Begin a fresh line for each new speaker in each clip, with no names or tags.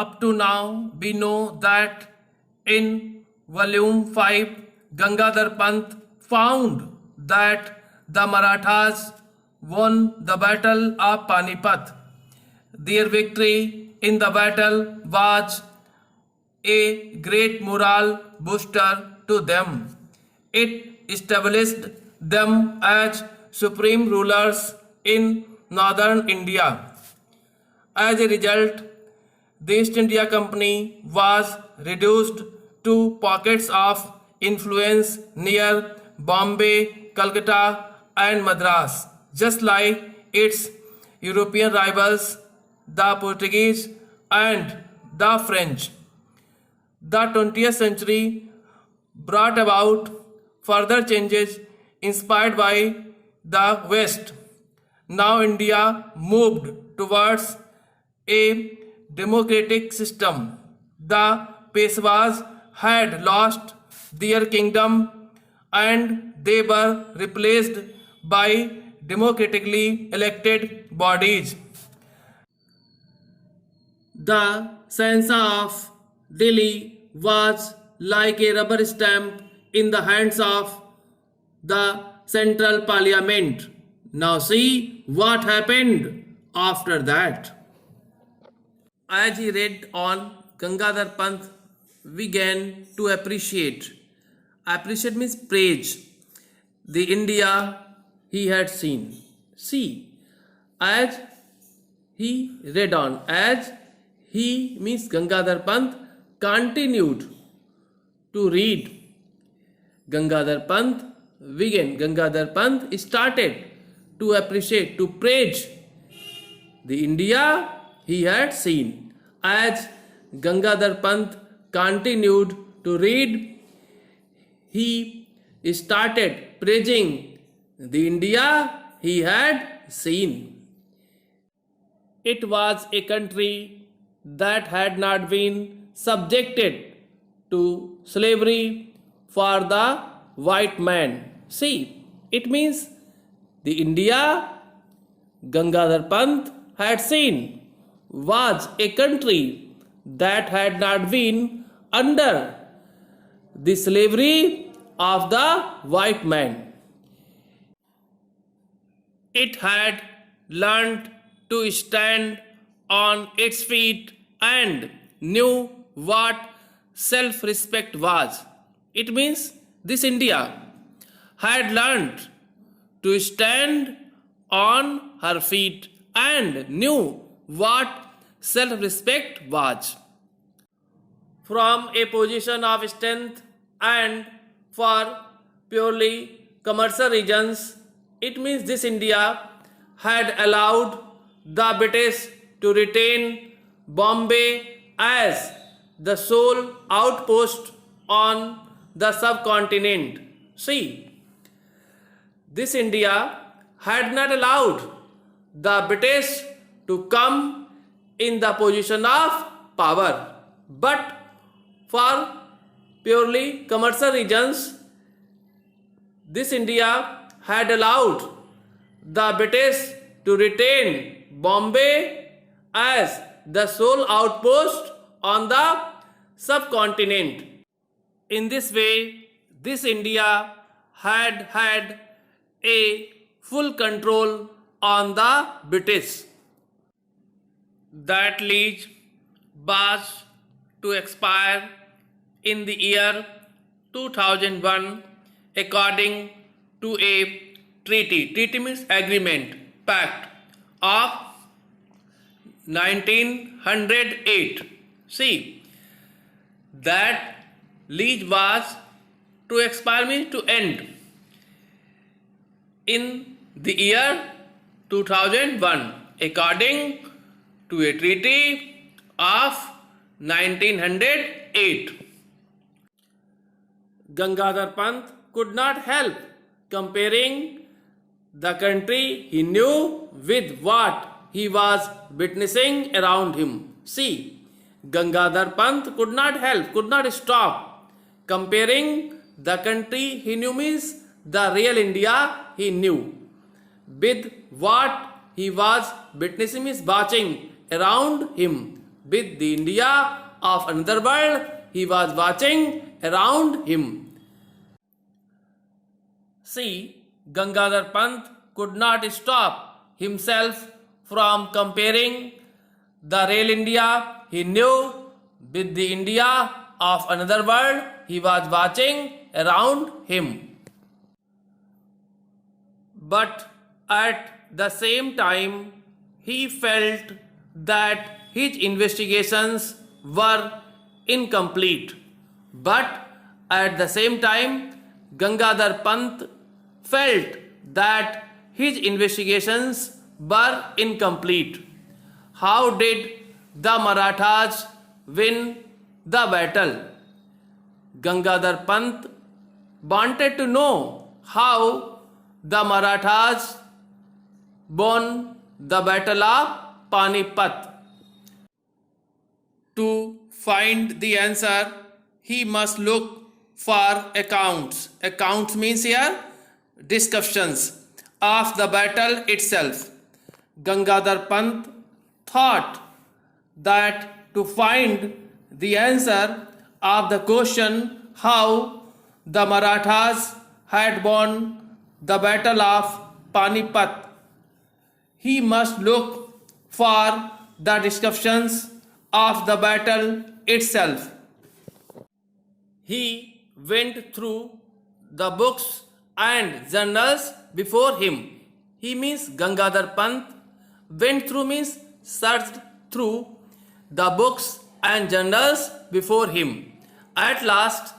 Up to now, we know that in volume 5, Gangadhar Pant found that the Marathas won the battle of Panipat. Their victory in the battle was a great moral booster to them. It established them as supreme rulers in northern India. As a result, the East India Company was reduced to pockets of influence near Bombay, Calcutta, and Madras, just like its European rivals, the Portuguese and the French. The 20th century brought about further changes inspired by the West. Now India moved towards a democratic system. The Peshwas had lost their kingdom and they were replaced by democratically elected bodies. The Sansa of Delhi was like a rubber stamp in the hands of the central parliament. Now see what happened after that. As he read on, Gangadhar Pant began to appreciate. Appreciate means praise the India he had seen. See, as he read on, as he means Gangadhar Pant continued to read. Gangadhar Pant began. Gangadhar Pant started to appreciate, to praise the India he had seen. As Gangadhar Pant continued to read, he started praising the India he had seen. It was a country that had not been subjected to slavery for the white man. See, it means the India Gangadhar Pant had seen was a country that had not been under the slavery of the white man. It had learned to stand on its feet and knew what self-respect was. It means this India had learned to stand on her feet and knew what self-respect was. From a position of strength and for purely commercial reasons, it means this India had allowed the British to retain Bombay as the sole outpost on the subcontinent. See, this India had not allowed the British to come in the position of power, but for purely commercial reasons, this India had allowed the British to retain Bombay as the sole outpost on the subcontinent. In this way, this India had had a full control on the British. That lease was to expire in the year 2001 according to a treaty. Treaty means agreement, pact of 1908. See, that lease was to expire means to end in the year 2001 according to a treaty of 1908. Gangadhar Pant could not help comparing the country he knew with what he was witnessing around him. See, Gangadhar Pant could not help, could not stop comparing the country he knew means the real India he knew with what he was witnessing means watching around him. with the India of another world he was watching around him. See, Gangadhar Pant could not stop himself from comparing the real India he knew with the India of another world he was watching around him. But at the same time, he felt that his investigations were incomplete. But at the same time, Gangadhar Pant felt that his investigations were incomplete. How did the Marathas win the battle? Gangadhar Pant wanted to know how the Marathas won the battle of Panipat. To find the answer, he must look for accounts. Accounts means here descriptions of the battle itself. Gangadhar Pant thought that to find the answer of the question how the Marathas had won the battle of Panipat, he must look for the descriptions of the battle itself. He went through the books and journals before him. He means Gangadhar Pant went through means searched through the books and journals before him. At last,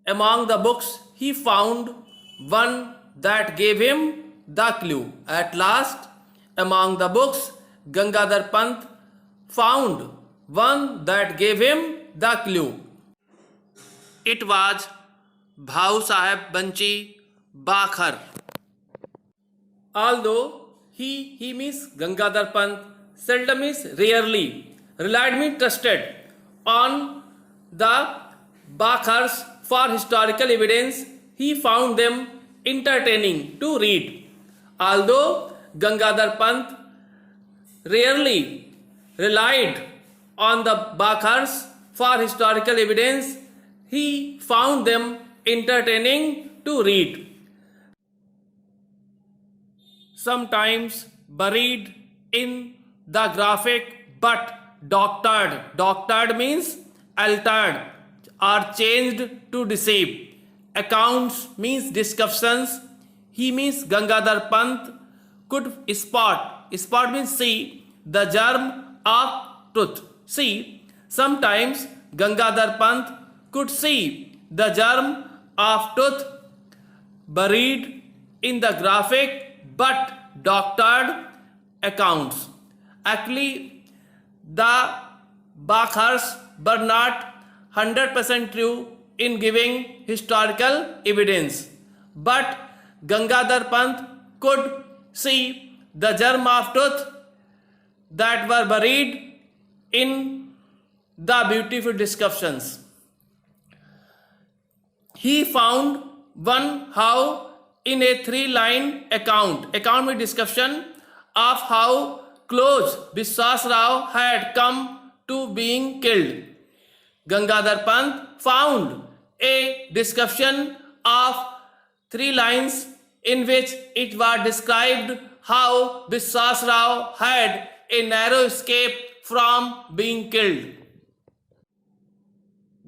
among the books, he found one that gave him the clue. At last, among the books, Gangadhar Pant found one that gave him the clue. It was Bhau Sahib Banchi Bakhar. Although he means Gangadhar Pant seldom is rarely relied me trusted on the Bakhars for historical evidence, he found them entertaining to read. Although Gangadhar Pant rarely relied on the Bakhars for historical evidence, he found them entertaining to read. Sometimes buried in the graphic but doctored. Doctored means altered or changed to deceive. Accounts means descriptions. He means Gangadhar Pant could spot. Spot means see the germ of truth. See, sometimes Gangadhar Pant could see the germ of truth buried in the graphic but doctored accounts. Actually, the Bakhars were not 100% true in giving historical evidence. But Gangadhar Pant could see the germ of truth that were buried in the beautiful descriptions. He found one how in a 3-line account. Account with description of how close Biswas Rao had come to being killed. Gangadhar Pant found a description of 3 lines in which it was described how Biswas Rao had a narrow escape from being killed.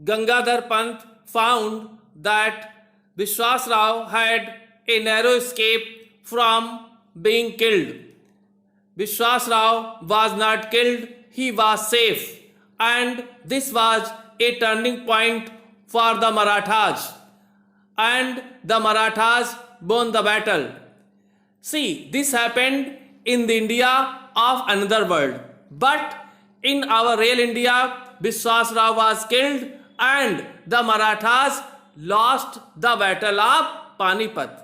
Gangadhar Pant found that Biswas Rao had a narrow escape from being killed. Biswas Rao was not killed, he was safe, and this was a turning point for the Marathas, and the Marathas won the battle. See, this happened in the India of another world, but in our real India, Biswas Rao was killed and the Marathas lost the battle of Panipat.